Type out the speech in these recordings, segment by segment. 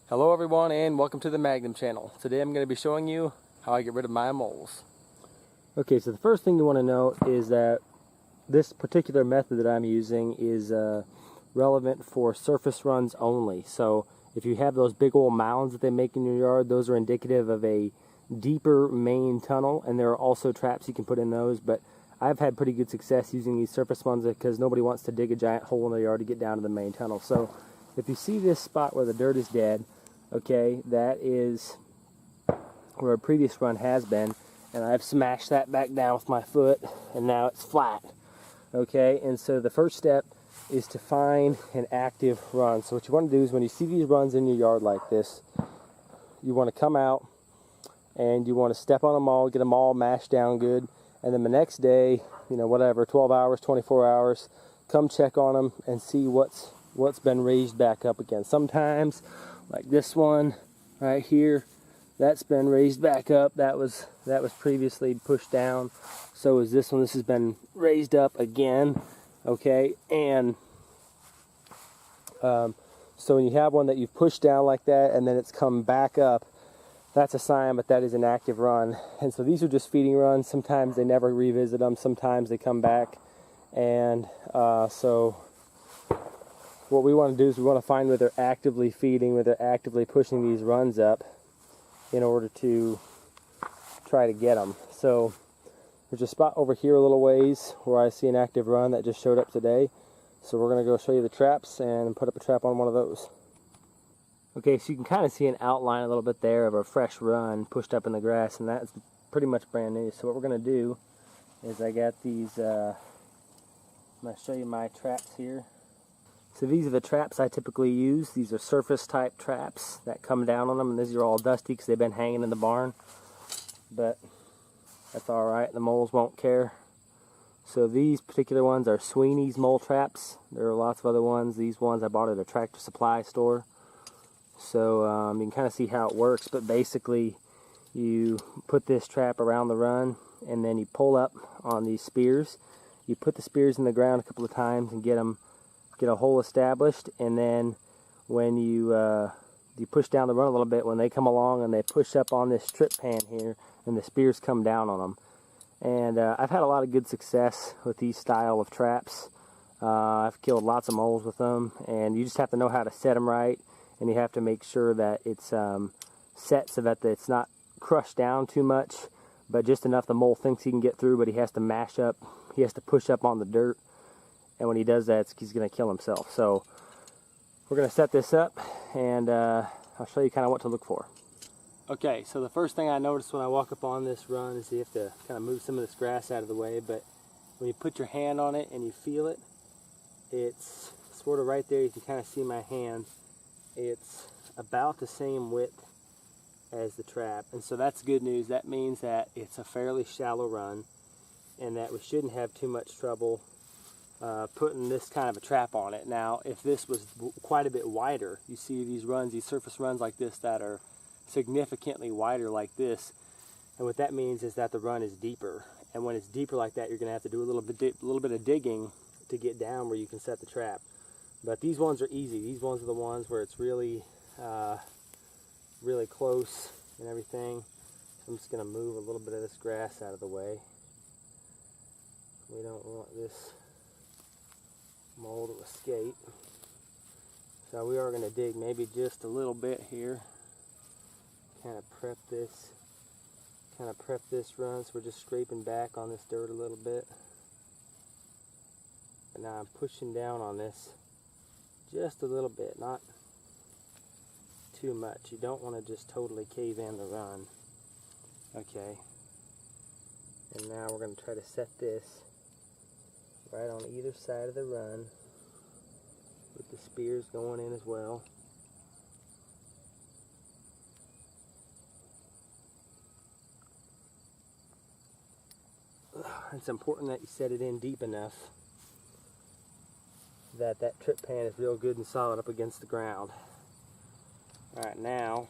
Hello everyone and welcome to the Magnum channel. Today I'm going to be showing you how I get rid of my moles. Okay, so the first thing you want to know is that this particular method that I'm using is relevant for surface runs only. So if you have those big old mounds that they make in your yard, those are indicative of a deeper main tunnel, and there are also traps you can put in those, but I've had pretty good success using these surface ones because nobody wants to dig a giant hole in their yard to get down to the main tunnel. So if you see this spot where the dirt is dead, okay, that is where a previous run has been, and I've smashed that back down with my foot, and now it's flat. Okay, and so the first step is to find an active run. So what you want to do is when you see these runs in your yard like this, you want to come out and you want to step on them all, get them all mashed down good, and then the next day, you know, whatever, 12 hours, 24 hours, come check on them and see what's been raised back up again. Sometimes, like this one right here, that's been raised back up. That was previously pushed down. So is this one. This has been raised up again. Okay, and so when you have one that you've pushed down like that and then it's come back up, that's a sign, but that is an active run. And so these are just feeding runs. Sometimes they never revisit them. Sometimes they come back, and so what we want to do is we want to find where they're actively feeding, where they're actively pushing these runs up in order to try to get them. So there's a spot over here a little ways where I see an active run that just showed up today. So we're going to go show you the traps and put up a trap on one of those. Okay, so you can kind of see an outline a little bit there of a fresh run pushed up in the grass, and that's pretty much brand new. So what we're going to do is I got these, I'm going to show you my traps here. So these are the traps I typically use. These are surface type traps that come down on them, and these are all dusty because they've been hanging in the barn. But that's alright, the moles won't care. So these particular ones are Sweeney's mole traps. There are lots of other ones. These ones I bought at a Tractor Supply store. So you can kind of see how it works, but basically you put this trap around the run and then you pull up on these spears. You put the spears in the ground a couple of times and get a hole established, and then when you push down the run a little bit, when they come along and they push up on this trip pan here, and the spears come down on them. And I've had a lot of good success with these style of traps. I've killed lots of moles with them, and you just have to know how to set them right, and you have to make sure that it's set so that it's not crushed down too much, but just enough the mole thinks he can get through, but he has to mash up, he has to push up on the dirt. And when he does that, he's going to kill himself. So we're going to set this up, and I'll show you kind of what to look for. Okay, so the first thing I noticed when I walk up on this run is you have to kind of move some of this grass out of the way. But when you put your hand on it and you feel it, it's sort of right there. You can kind of see my hand. It's about the same width as the trap. And so that's good news. That means that it's a fairly shallow run and that we shouldn't have too much trouble putting this kind of a trap on it. Now, if this was quite a bit wider, you see these runs, these surface runs like this that are significantly wider like this, and what that means is that the run is deeper. And when it's deeper like that, you're going to have to do a little bit of digging to get down where you can set the trap. But these ones are easy. These ones are the ones where it's really, really close and everything. So I'm just going to move a little bit of this grass out of the way. We don't want this mole to escape. So we are going to dig maybe just a little bit here. Kind of prep this run. So we're just scraping back on this dirt a little bit. And now I'm pushing down on this just a little bit, not too much. You don't want to just totally cave in the run. Okay. And now we're going to try to set this right on either side of the run with the spears going in as well. It's important that you set it in deep enough that that trip pan is real good and solid up against the ground. Alright, now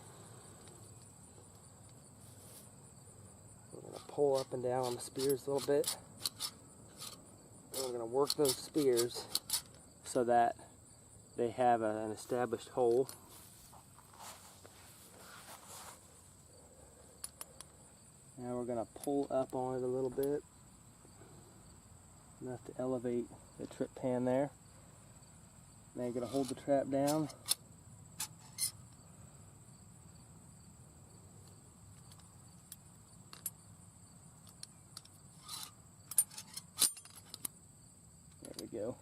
we're going to pull up and down on the spears a little bit. And we're going to work those spears so that they have an established hole. Now we're going to pull up on it a little bit, enough to elevate the trip pan there. Now you're going to hold the trap down. There we go.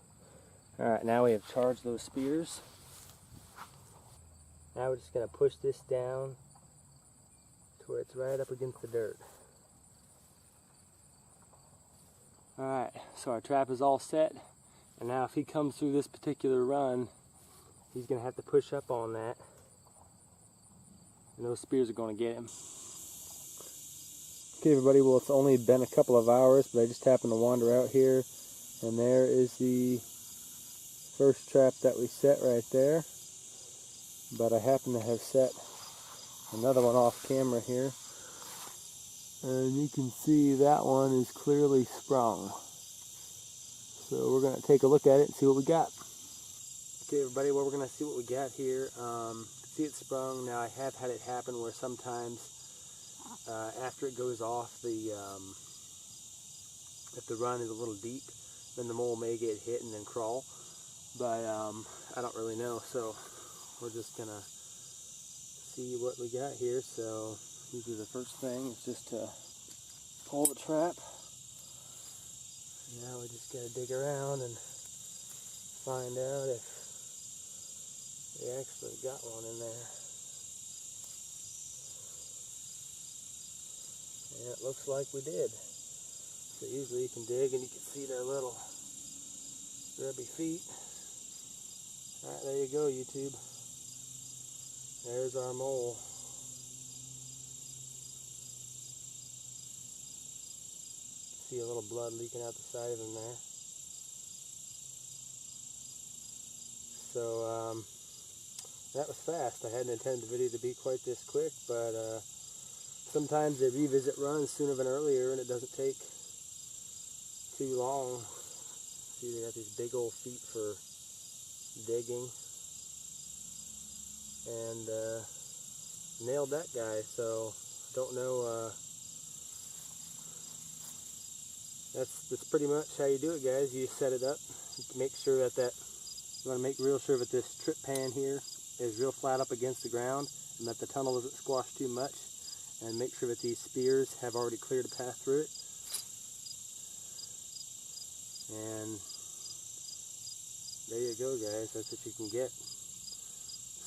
Alright, now we have charged those spears. Now we're just going to push this down to where it's right up against the dirt. Alright, so our trap is all set, and now if he comes through this particular run, he's going to have to push up on that, and those spears are going to get him. Okay everybody, well it's only been a couple of hours, but I just happened to wander out here, and there is the first trap that we set right there. But I happen to have set another one off camera here, and you can see that one is clearly sprung. So we're going to take a look at it and see what we got. Okay everybody, well we're going to see what we got here. See it sprung. Now I have had it happen where sometimes after it goes off, if the run is a little deep, then the mole may get hit and then crawl. But I don't really know, so we're just gonna see what we got here. So usually the first thing is just to pull the trap. Now we just gotta dig around and find out if we actually got one in there. And it looks like we did. So usually you can dig and you can see their little grubby feet. Alright, there you go, YouTube. There's our mole. See a little blood leaking out the side of him there. So, that was fast. I hadn't intended the video to be quite this quick, but sometimes they revisit runs sooner than earlier and it doesn't take too long. See, they got these big old feet for digging. And nailed that guy, so don't know, that's pretty much how you do it, guys. You set it up, make sure that you want to make real sure that this trip pan here is real flat up against the ground and that the tunnel doesn't squash too much, and make sure that these spears have already cleared a path through it. And there you go, guys, that's what you can get.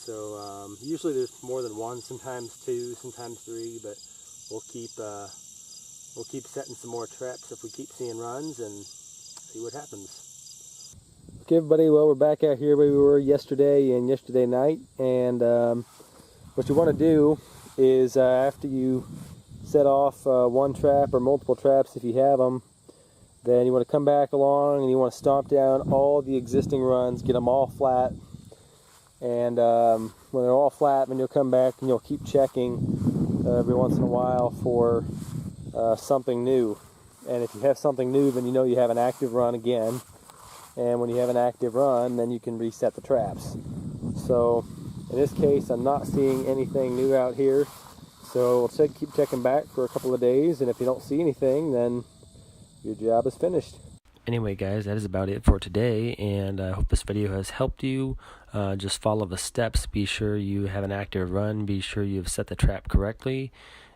So usually there's more than one, sometimes two, sometimes three, but we'll keep setting some more traps if we keep seeing runs and see what happens. Okay everybody, well we're back out here where we were yesterday and yesterday night, and what you want to do is after you set off one trap or multiple traps if you have them, then you want to come back along and you want to stomp down all the existing runs, get them all flat. And when they're all flat, then you'll come back and you'll keep checking every once in a while for something new. And if you have something new, then you know you have an active run again. And when you have an active run, then you can reset the traps. So in this case, I'm not seeing anything new out here. So we'll keep checking back for a couple of days, and if you don't see anything, then your job is finished. Anyway guys, that is about it for today, and I hope this video has helped you. Just follow the steps, be sure you have an active run, be sure you've set the trap correctly,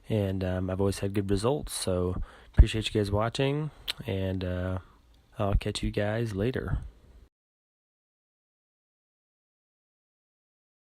and I've always had good results, so appreciate you guys watching, and I'll catch you guys later.